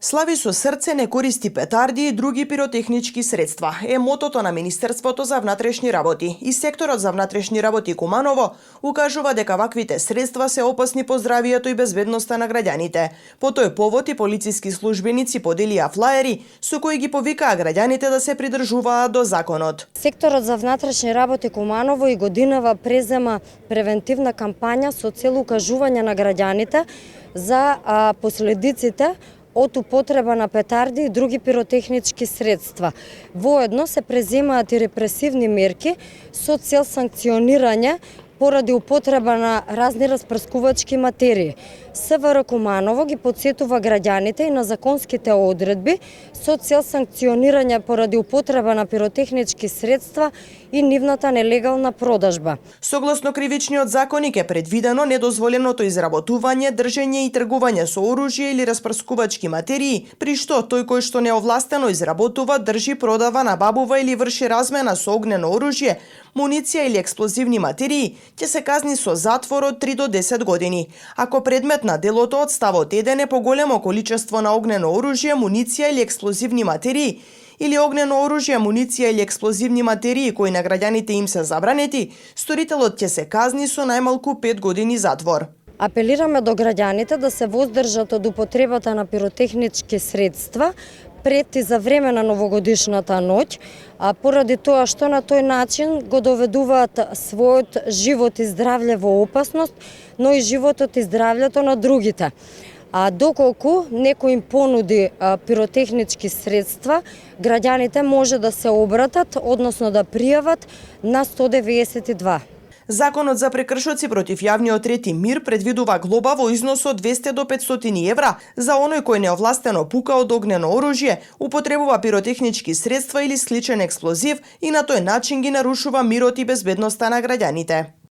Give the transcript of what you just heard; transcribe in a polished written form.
Слави со срце, не користи петарди и други пиротехнички средства е мотото на Министерството за внатрешни работи. И секторот за внатрешни работи Куманово укажува дека ваквите средства се опасни по здравието и безбедноста на граѓаните. По тој повод и полициски службеници поделија флаери со кои ги повикаа граѓаните да се придржуваат до законот. Секторот за внатрешни работи Куманово и годинава презема превентивна кампања со цел укажување на граѓаните за последиците од употреба на петарди и други пиротехнички средства. Воедно се преземаат и репресивни мерки со цел санкционирање поради употреба на разни распрскувачки материи. СВР Куманово ги потсетува граѓаните и на законските одредби со цел санкционирање поради употреба на пиротехнички средства и нивната нелегална продажба. Согласно кривичниот законник е предвидено недозволеното изработување, држење и тргување со оружје или распрскувачки материи, при што тој кој што неовластено изработува, држи, продава, набавува или врши размена со огнено оружје, муниција или експлозивни материи, ќе се казни со затвор од 3 до 10 години. Ако предмет на делото од ставот 1 е поголемо количество на огнено оружје, муниција или експлозивни материи, или огнено оружје, муниција или експлозивни материи кои на граѓаните им се забранети, сторителот ќе се казни со најмалку 5 години затвор. Апелираме до граѓаните да се воздржат од употребата на пиротехнички средства пред и за време на новогодишната ноќ, поради тоа што на тој начин го доведуваат својот живот и здравје во опасност, но и животот и здравјето на другите. Доколку некој им понуди пиротехнички средства, граѓаните може да се обратат, односно да пријават на 192. Законот за прекршоци против јавниот ред и мир предвидува глоба во износ од 200 до 500 евра за оној кој неовластено пука од огнено оружје, употребува пиротехнички средства или сличен експлозив и на тој начин ги нарушува мирот и безбедноста на граѓаните.